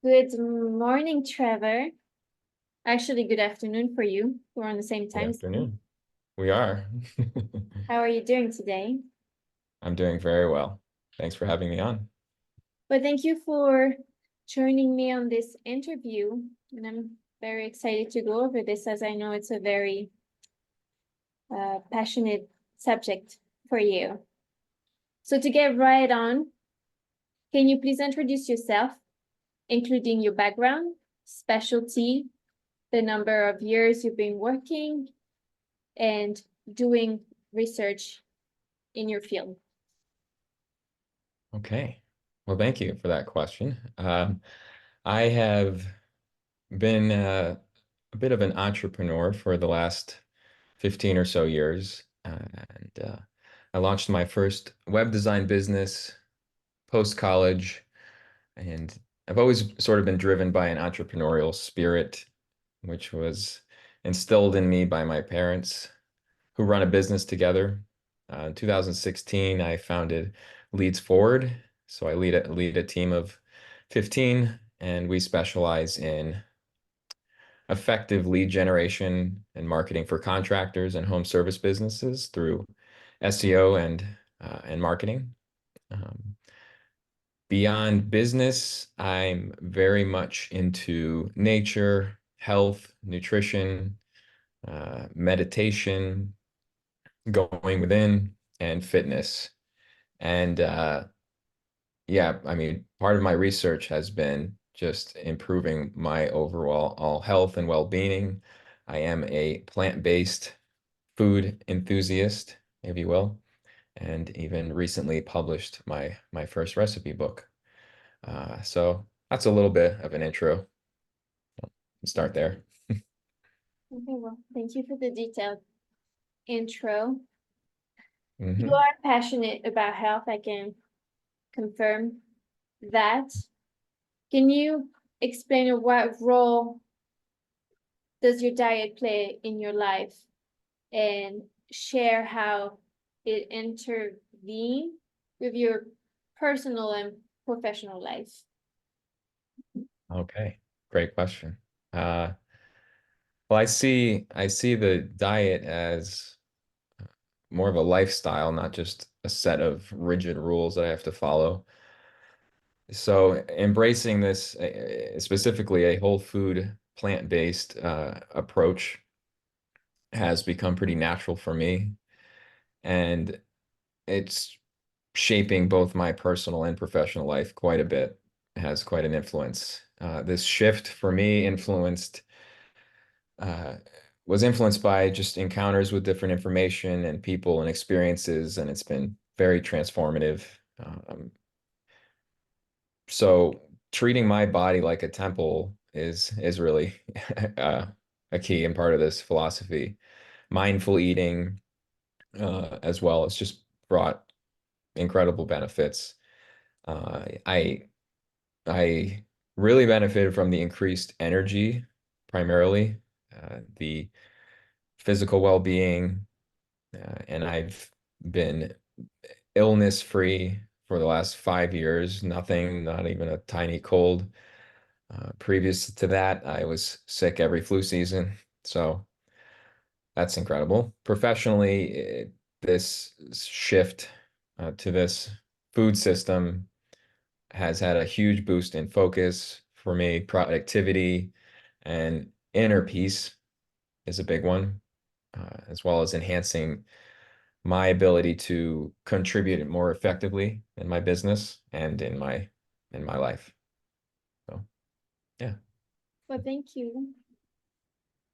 Good morning, Trevor. Actually, good afternoon for you. We're on the same Good time zone. afternoon. We are. How are you doing today? I'm doing very well. Thanks for having me on. Well, thank you for joining me on this interview. And I'm very excited to go over this as I know it's a very passionate subject for you. So to get right on, can you please introduce yourself, including your background, specialty, the number of years you've been working, and doing research in your field? Okay. Well, thank you for that question. I have been a bit of an entrepreneur for the last 15 or so years. And I launched my first web design business post-college, and I've always sort of been driven by an entrepreneurial spirit, which was instilled in me by my parents, who run a business together. In 2016, I founded Leads Forward. So I lead a team of 15, and we specialize in effective lead generation and marketing for contractors and home service businesses through SEO and marketing. Um, Beyond business, I'm very much into nature, health, nutrition, meditation, going within, and fitness. And yeah, I mean, part of my research has been just improving my overall all health and well-being. I am a plant-based food enthusiast, if you will, and even recently published my first recipe book. So that's a little bit of an intro. Start there. Okay, well, thank you for the detailed intro. You Hmm. are passionate about health, I can confirm that. Can you explain what role does your diet play in your life and share how it intervene with your personal and professional life? Okay, great question. Uh, well, I see the diet as more of a lifestyle, not just a set of rigid rules that I have to follow. So embracing this, specifically a whole food, plant-based approach, has become pretty natural for me, and it's shaping both my personal and professional life quite a bit. It has quite an influence. This shift for me uh, was influenced by just encounters with different information and people and experiences, and it's been very transformative. Um, so treating my body like a temple is really uh, a key and part of this philosophy. Mindful eating, as well, has just brought incredible benefits. I really benefited from the increased energy, primarily, the physical well-being, and I've been illness free for the last 5 years. Nothing, not even a tiny cold. Previous to that, I was sick every flu season. So that's incredible. Professionally, this shift to this food system has had a huge boost in focus for me. Productivity and inner peace is a big one, as well as enhancing my ability to contribute more effectively in my business and in my life. So yeah. Well, thank you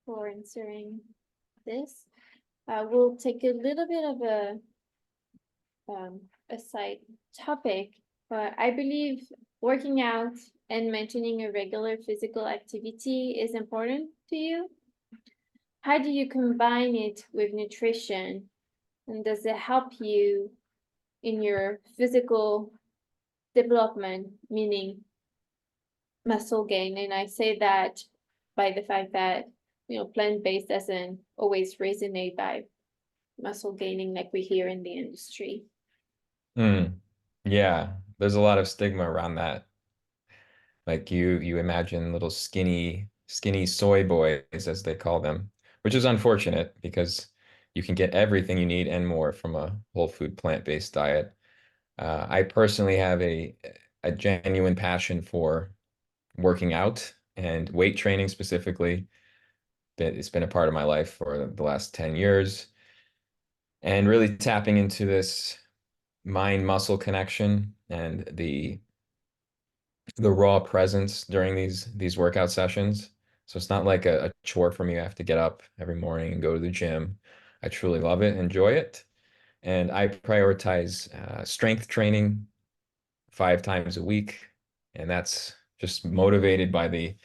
for answering this. We'll take a little bit of a side topic, but I believe working out and maintaining a regular physical activity is important to you. How do you combine it with nutrition? And does it help you in your physical development, meaning muscle gain? And I say that by the fact that, plant-based doesn't always resonate by muscle gaining like we hear in the industry. Mm. Yeah, there's a lot of stigma around that. Like you imagine little skinny soy boys, as they call them, which is unfortunate because you can get everything you need and more from a whole food plant-based diet. I personally have a genuine passion for working out and weight training specifically. It's been a part of my life for the last 10 years, and really tapping into this mind muscle connection and the raw presence during these workout sessions. So it's not like a chore for me. I have to get up every morning and go to the gym. I truly love it, enjoy it, and I prioritize strength training 5 times a week, and that's just motivated by the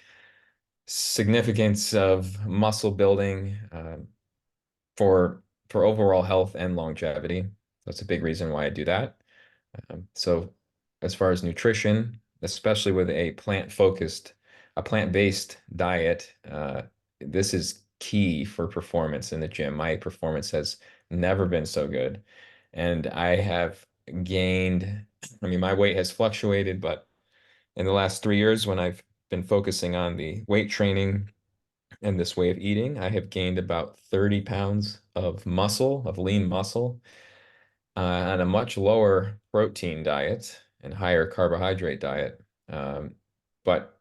significance of muscle building for overall health and longevity. That's a big reason why I do that. So as far as nutrition, especially with a plant-based diet, this is key for performance in the gym. My performance has never been so good. And I have gained, I mean, my weight has fluctuated, but in the last 3 years, when I've been focusing on the weight training and this way of eating, I have gained about 30 pounds of lean muscle, on a much lower protein diet and higher carbohydrate diet. Um, but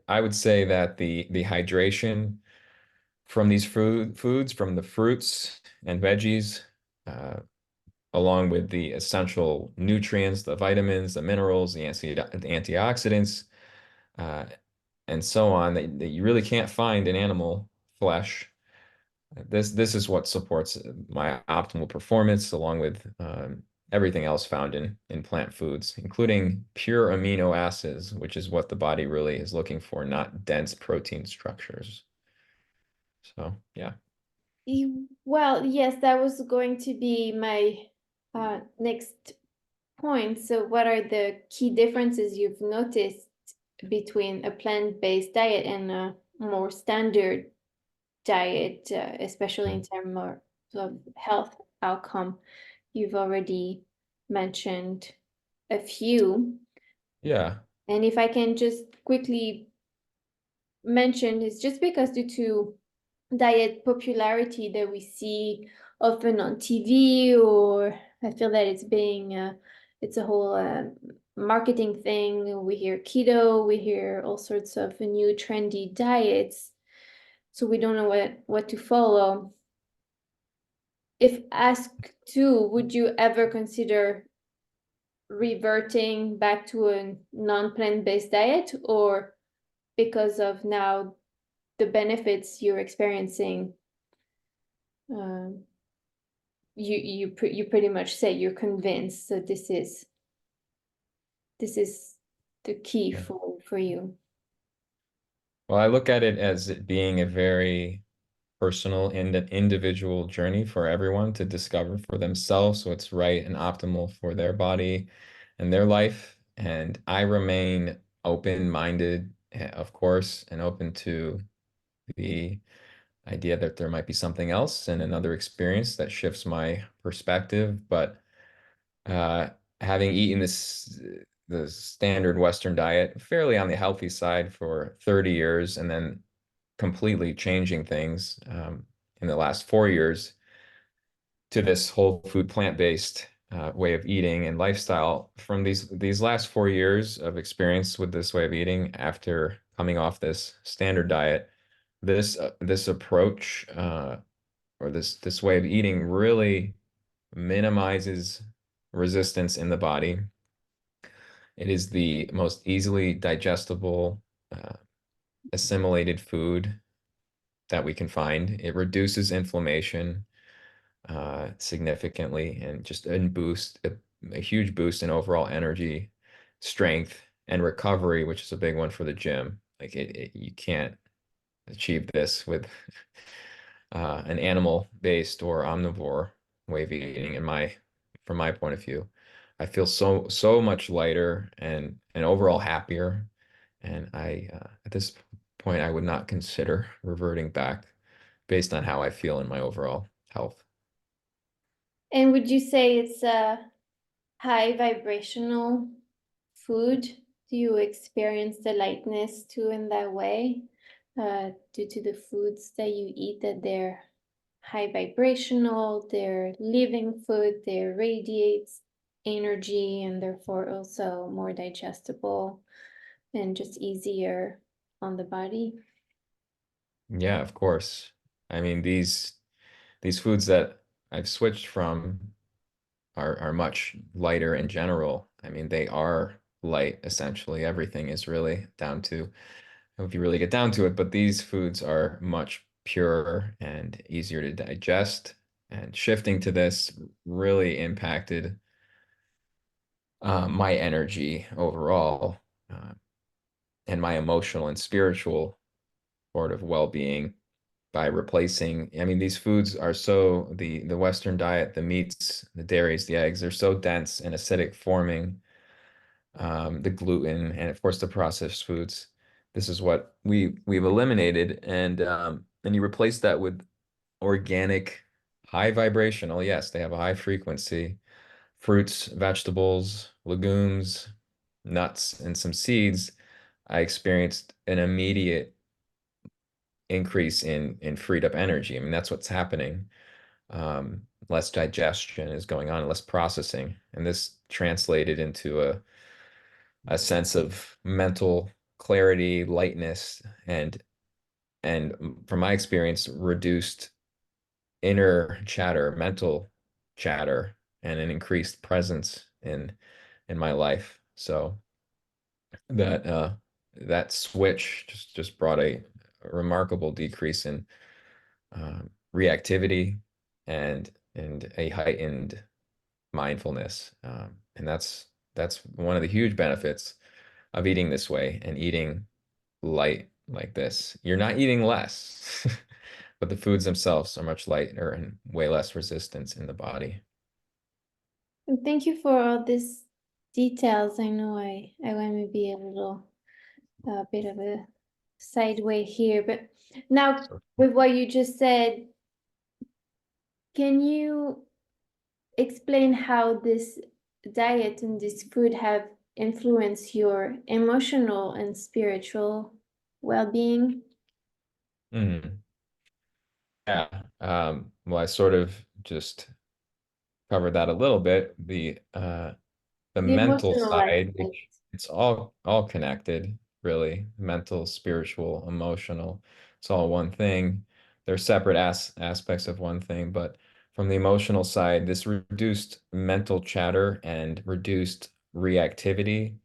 I would say that the hydration from these foods, from the fruits and veggies, uh, along with the essential nutrients, the vitamins, the minerals, the antioxidants, uh, and so on, that you really can't find in animal flesh. This is what supports my optimal performance, along with everything else found in plant foods, including pure amino acids, which is what the body really is looking for, not dense protein structures. So, yeah. Well, yes, that was going to be my next point. So, what are the key differences you've noticed between a plant-based diet and a more standard diet, especially in terms of health outcome? You've already mentioned a few. Yeah. And if I can just quickly mention, it's just because due to diet popularity that we see often on TV, or I feel that it's a whole marketing thing. We hear keto, we hear all sorts of new trendy diets, so we don't know what to follow. If asked to, would you ever consider reverting back to a non-plant-based diet, or because of now the benefits you're experiencing, um, you pretty much say you're convinced that this is the key Yeah. for you? Well, I look at it as it being a very personal and an individual journey for everyone to discover for themselves what's right and optimal for their body and their life. And I remain open-minded, of course, and open to the idea that there might be something else and another experience that shifts my perspective. But uh, having eaten the standard Western diet fairly on the healthy side for 30 years and then completely changing things in the last 4 years to this whole food plant-based way of eating and lifestyle. From these last 4 years of experience with this way of eating after coming off this standard diet, this approach or this way of eating really minimizes resistance in the body. It is the most easily digestible, uh, assimilated food that we can find. It reduces inflammation significantly, and just a huge boost in overall energy, strength, and recovery, which is a big one for the gym. Like you can't achieve this with an animal-based or omnivore way of eating, from my point of view. I feel so much lighter and overall happier, and I at this point I would not consider reverting back based on how I feel in my overall health. And would you say it's a high vibrational food? Do you experience the lightness too in that way, due to the foods that you eat, that they're high vibrational, they're living food, they radiates energy and therefore also more digestible and just easier on the body? Yeah, of course. I mean, these foods that I've switched from are much lighter in general. I mean, they are light essentially. Everything is really down to, if you really get down to it, but these foods are much purer and easier to digest. And shifting to this really impacted my energy overall, uh, and my emotional and spiritual sort of well-being by replacing, I mean, these foods are so, the Western diet, the meats, the dairies, the eggs, they're so dense and acidic forming, the gluten, and of course the processed foods. This is what we've eliminated, and you replace that with organic, high vibrational. Yes, they have a high frequency. Fruits, vegetables, legumes, nuts, and some seeds. I experienced an immediate increase in freed up energy. I mean, that's what's happening. Less digestion is going on, less processing, and this translated into a sense of mental clarity, lightness, and from my experience, reduced inner chatter, mental chatter, and an increased presence in my life. So that that switch just brought a remarkable decrease in reactivity and a heightened mindfulness. And that's one of the huge benefits of eating this way and eating light like this. You're not eating less, but the foods themselves are much lighter and way less resistance in the body. And thank you for all these details. I know I went maybe a bit of a sideway here, but now So, with what you just said, can you explain how this diet and this food have influenced your emotional and spiritual well-being? mm, yeah. Well, I sort of just covered that a little bit. The The mental emotional side, aspect. which it's all connected, really. Mental, spiritual, emotional. It's all one thing. They're separate aspects of one thing, but from the emotional side, this reduced mental chatter and reduced reactivity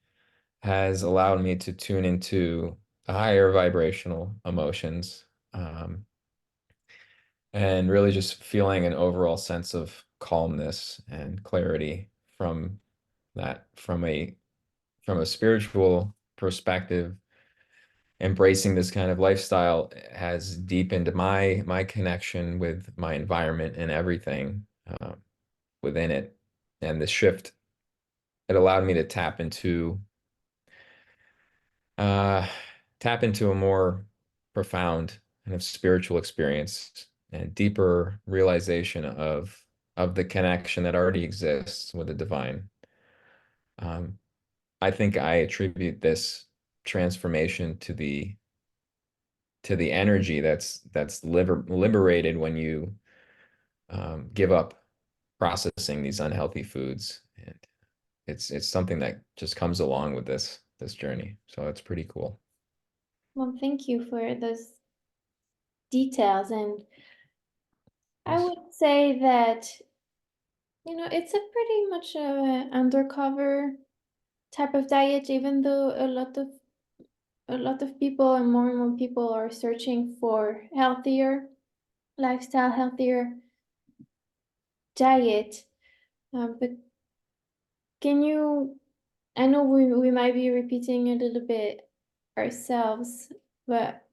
has allowed me to tune into higher vibrational emotions, and really just feeling an overall sense of calmness and clarity from that, from a spiritual perspective. Embracing this kind of lifestyle has deepened my connection with my environment and everything within it. And the shift, it allowed me to uh, tap into a more profound kind of spiritual experience and deeper realization of the connection that already exists with the divine. Um, I think I attribute this transformation to the energy that's liberated when you give up processing these unhealthy foods, and it's something that just comes along with this journey. So it's pretty cool. Well, thank you for those details. And I Yes. would say that, it's a pretty much a undercover type of diet, even though a lot of people and more people are searching for healthier lifestyle, healthier diet. But can you, I know we might be repeating a little bit ourselves, but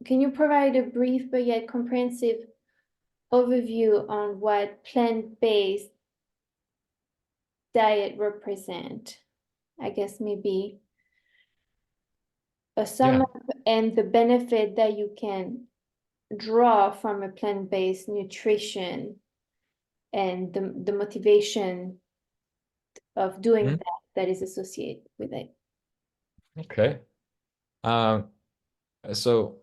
can you provide a brief but yet comprehensive overview on what plant-based diet represent? I guess maybe a sum Yeah. up and the benefit that you can draw from a plant-based nutrition and the motivation of doing Mhm. that is associated with it. Okay. Um, so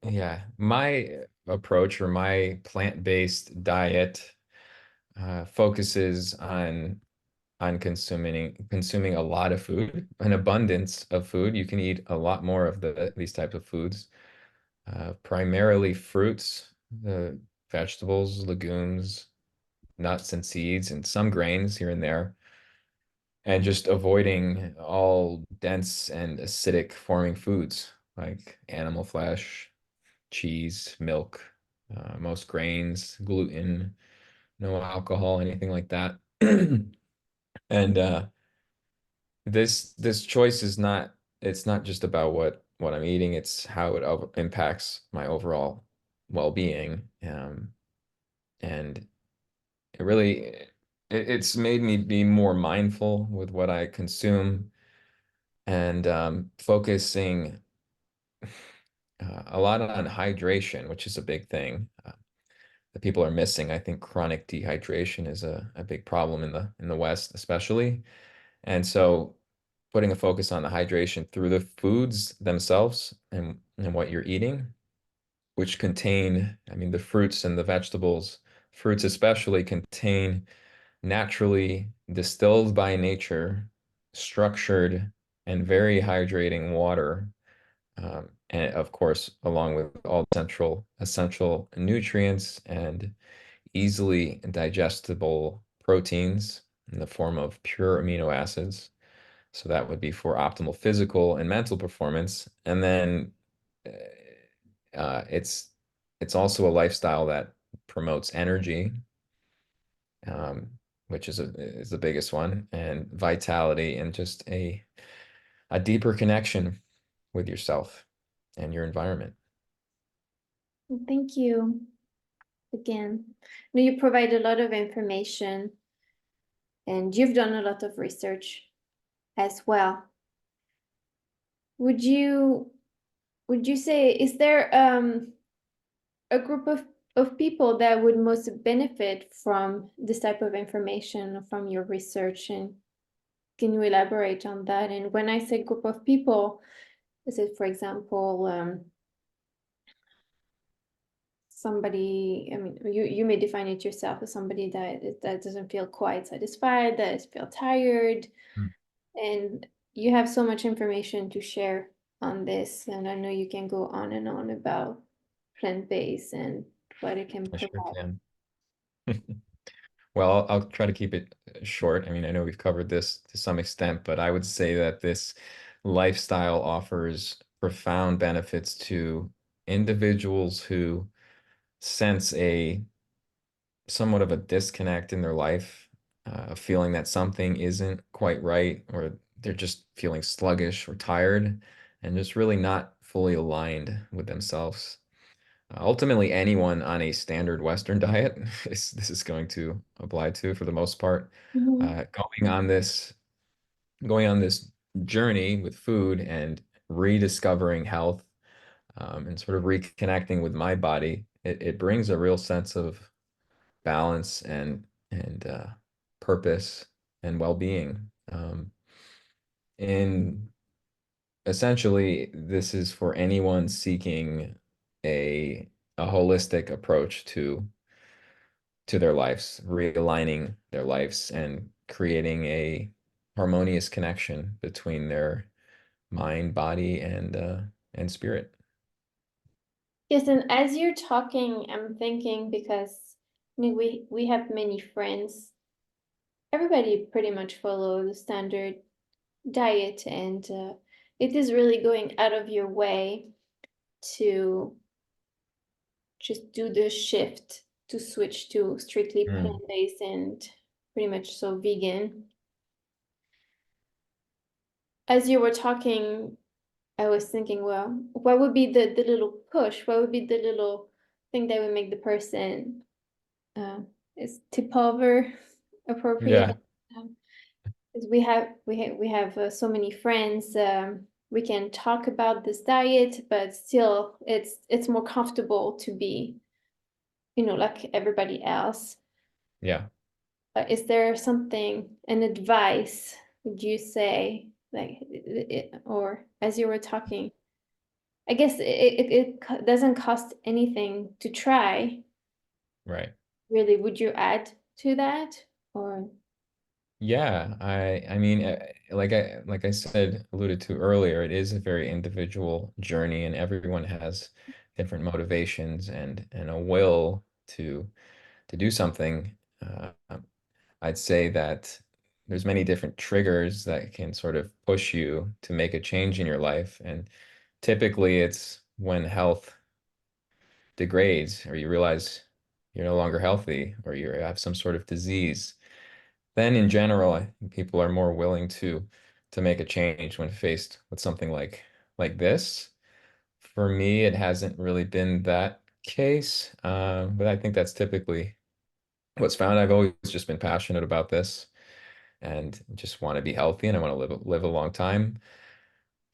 yeah, my approach or my plant-based diet focuses on consuming a lot of food, an abundance of food. You can eat a lot more of these types of foods, primarily fruits, the vegetables, legumes, nuts and seeds, and some grains here and there, and just avoiding all dense and acidic forming foods like animal flesh, cheese, milk, most grains, gluten, no alcohol, anything like that. And this choice is not it's not just about what I'm eating, it's how it impacts my overall well-being. And it really it's made me be more mindful with what I consume and focusing a lot on hydration, which is a big thing that people are missing. I think chronic dehydration is a big problem in the West, especially. And so putting a focus on the hydration through the foods themselves and what you're eating, which contain, I mean, the fruits and the vegetables, fruits especially contain naturally distilled by nature, structured and very hydrating water. And of course, along with all central essential nutrients and easily digestible proteins in the form of pure amino acids. So that would be for optimal physical and mental performance. And then it's also a lifestyle that promotes energy, um, which is the biggest one, and vitality and just a deeper connection with yourself and your environment. Thank you again. No, you provide a lot of information and you've done a lot of research as well. Would you say, is there a group of people that would most benefit from this type of information from your research? And can you elaborate on that? And when I say group of people, is it, for example, somebody, I mean, you may define it yourself as somebody that doesn't feel quite satisfied, that feel tired, Mm. and you have so much information to share on this, and I know you can go on and on about plant-based and what it can I sure provide. can. Well, I'll try to keep it short. I mean, I know we've covered this to some extent, but I would say that this lifestyle offers profound benefits to individuals who sense a somewhat of a disconnect in their life, feeling that something isn't quite right, or they're just feeling sluggish or tired, and just really not fully aligned with themselves. Ultimately, anyone on a standard Western diet this is going to apply to for the most part. Mhm. Uh, going on this going on this journey with food and rediscovering health, and sort of reconnecting with my body, it brings a real sense of balance and purpose and well-being. And essentially, this is for anyone seeking a a holistic approach to their lives, realigning their lives and creating a harmonious connection between their mind, body, and spirit. Yes, and as you're talking, I'm thinking, because I mean, we have many friends. Everybody pretty much follow the standard diet, and it is really going out of your way to just do the shift to switch to strictly Mm. plant-based and pretty much so vegan. As you were talking, I was thinking, well, what would be the little push? What would be the little thing that would make the person uh, is tip over appropriate? Yeah, 'Cause we have so many friends. We can talk about this diet, but still, it's more comfortable to be, like everybody else. yeah. Is there something, an advice, would you say? like or as you were talking, I guess it doesn't cost anything to try. Right. Really, would you add to that? Or Yeah, I mean, like I said, alluded to earlier, it is a very individual journey, and everyone has different motivations and a will to do something. I'd say that there's many different triggers that can sort of push you to make a change in your life, and typically it's when health degrades, or you realize you're no longer healthy, or you have some sort of disease. Then in general, I think people are more willing to make a change when faced with something like this. For me, it hasn't really been that case, but I think that's typically what's found. I've always just been passionate about this and just want to be healthy and I want to live a long time.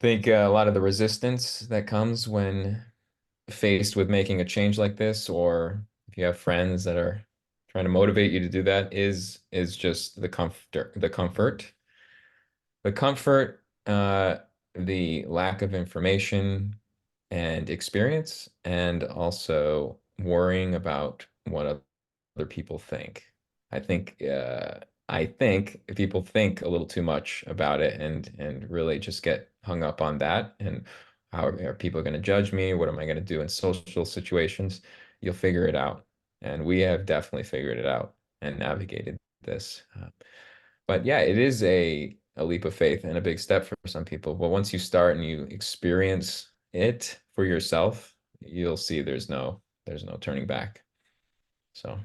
I think a lot of the resistance that comes when faced with making a change like this, or if you have friends that are trying to motivate you to do that, is just the comfort, the lack of information and experience, and also worrying about what other people think. I think I think people think a little too much about it and really just get hung up on that. And how are people going to judge me? What am I going to do in social situations? You'll figure it out. And we have definitely figured it out and navigated this. But yeah, it is a leap of faith and a big step for some people. But once you start and you experience it for yourself, you'll see there's no turning back. So,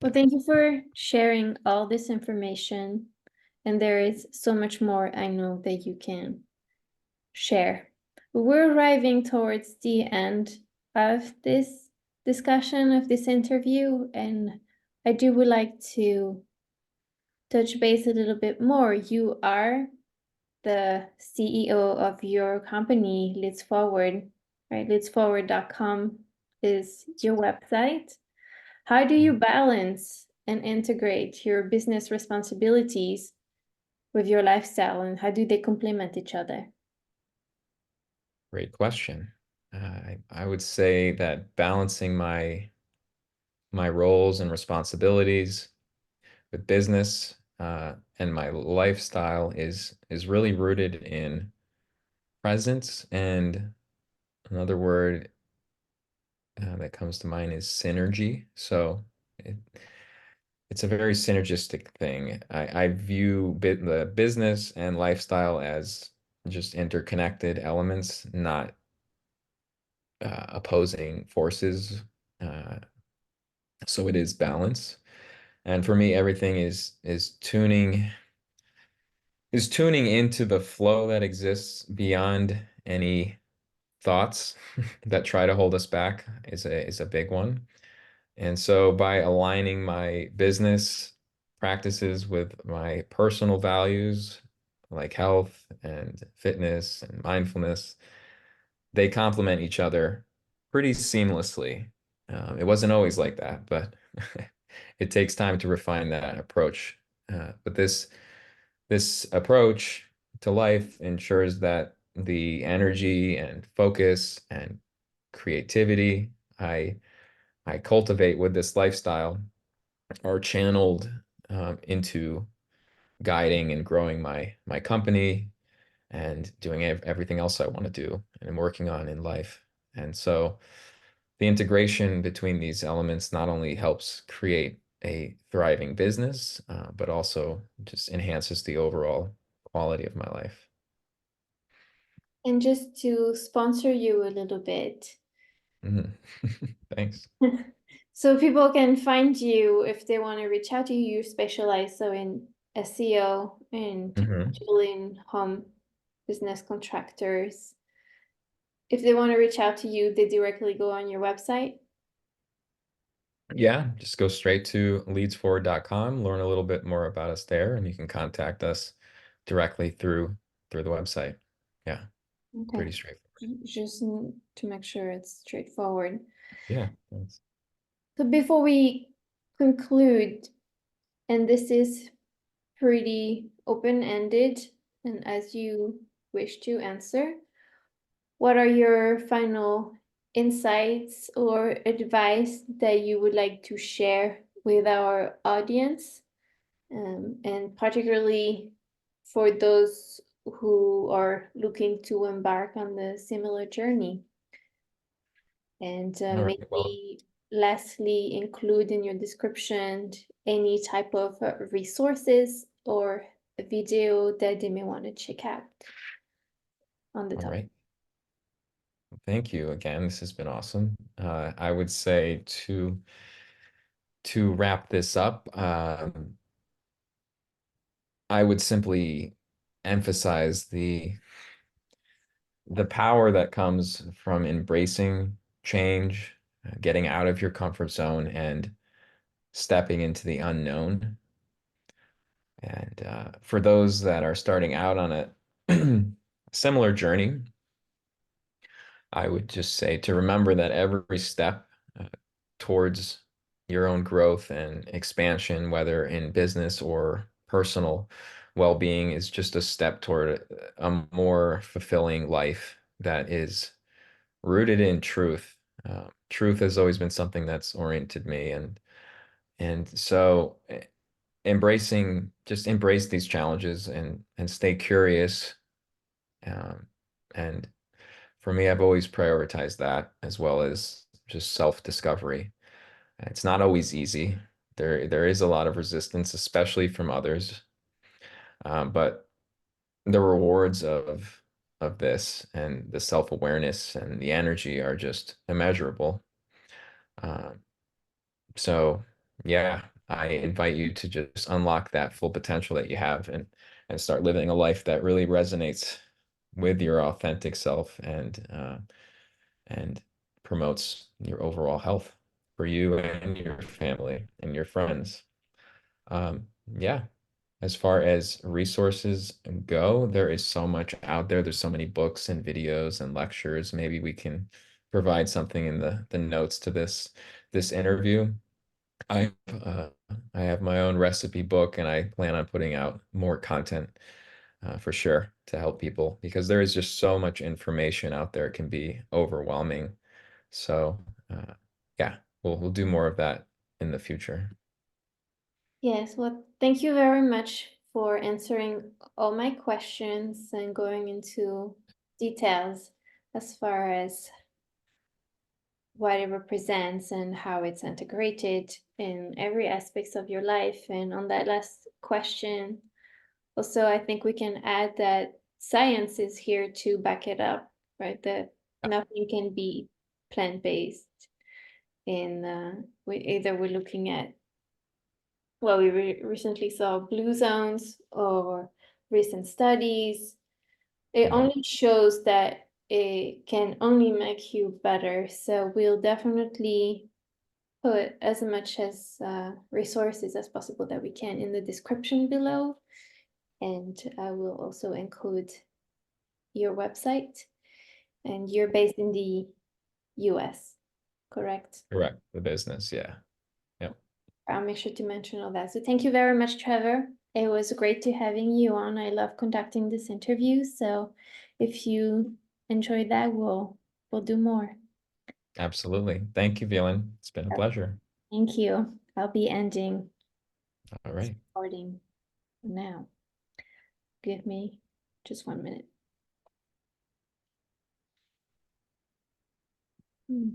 well, thank you for sharing all this information. And there is so much more I know that you can share. We're arriving towards the end of this discussion, of this interview, and I would like to touch base a little bit more. You are the CEO of your company, Let's Forward, right? Let'sforward.com is your website. How do you balance and integrate your business responsibilities with your lifestyle, and how do they complement each other? great question. I would say that balancing my roles and responsibilities with business and my lifestyle is really rooted in presence, and another word that comes to mind is synergy. So it, it's a very synergistic thing. I view the business and lifestyle as just interconnected elements, not opposing forces. Uh, so it is balance. And for me, everything is tuning into the flow that exists beyond any thoughts that try to hold us back is a big one. And so by aligning my business practices with my personal values, like health and fitness and mindfulness, they complement each other pretty seamlessly. It wasn't always like that, but it takes time to refine that approach. But this approach to life ensures that the energy and focus and creativity I cultivate with this lifestyle are channeled into guiding and growing my company and doing everything else I want to do and I'm working on in life. And so the integration between these elements not only helps create a thriving business, but also just enhances the overall quality of my life. And just to sponsor you a little bit, Mhm. Thanks. so people can find you if they want to reach out to you. You specialize so in SEO and Mhm. digital in home business contractors. If they want to reach out to you, they directly go on your website. Yeah, just go straight to leadsforward.com, learn a little bit more about us there, and you can contact us directly through the website. Yeah, Okay. pretty straightforward. Just to make sure it's straightforward. Yeah, thanks. So before we conclude, and this is pretty open-ended, and as you wish to answer, what are your final insights or advice that you would like to share with our audience? And particularly for those who are looking to embark on the similar journey. And All right. Well, maybe lastly, include in your description any type of resources or a video that they may want to check out on the all topic. right. Thank you again. This has been awesome. I would say to wrap this up, I would simply emphasize the power that comes from embracing change, getting out of your comfort zone, and stepping into the unknown. And for those that are starting out on a similar journey, I would just say to remember that every step towards your own growth and expansion, whether in business or personal well-being, is just a step toward a more fulfilling life that is rooted in truth. Truth has always been something that's oriented me, and so just embrace these challenges and stay curious. Um, and for me, I've always prioritized that as well as just self-discovery. It's not always easy. There is a lot of resistance, especially from others. But the rewards of this and the self-awareness and the energy are just immeasurable. Um, so yeah, I invite you to just unlock that full potential that you have and start living a life that really resonates with your authentic self and promotes your overall health for you and your family and your friends. Yeah, as far as resources go, there is so much out there. There's so many books and videos and lectures. Maybe we can provide something in the notes to this interview. I uh, I have my own recipe book, and I plan on putting out more content for sure to help people because there is just so much information out there. It can be overwhelming. So, yeah, we'll do more of that in the future. Yes, well, thank you very much for answering all my questions and going into details as far as what it represents and how it's integrated in every aspects of your life. And on that last question, also, I think we can add that science is here to back it up, right? That nothing can be plant-based. In either we're looking at, well, we recently saw blue zones or recent studies. It Yeah, only shows that it can only make you better. So we'll definitely put as much as resources as possible that we can in the description below. And I will also include your website. And you're based in the US, correct? correct. The business, yeah. Yep. I'll make sure to mention all that. So thank you very much, Trevor. It was great to having you on. I love conducting this interview. So if you enjoyed that, we'll do more. Absolutely. Thank you, Violaine. It's been a pleasure. Thank you. I'll be ending All this right. recording now. Give me just 1 minute. Hmm.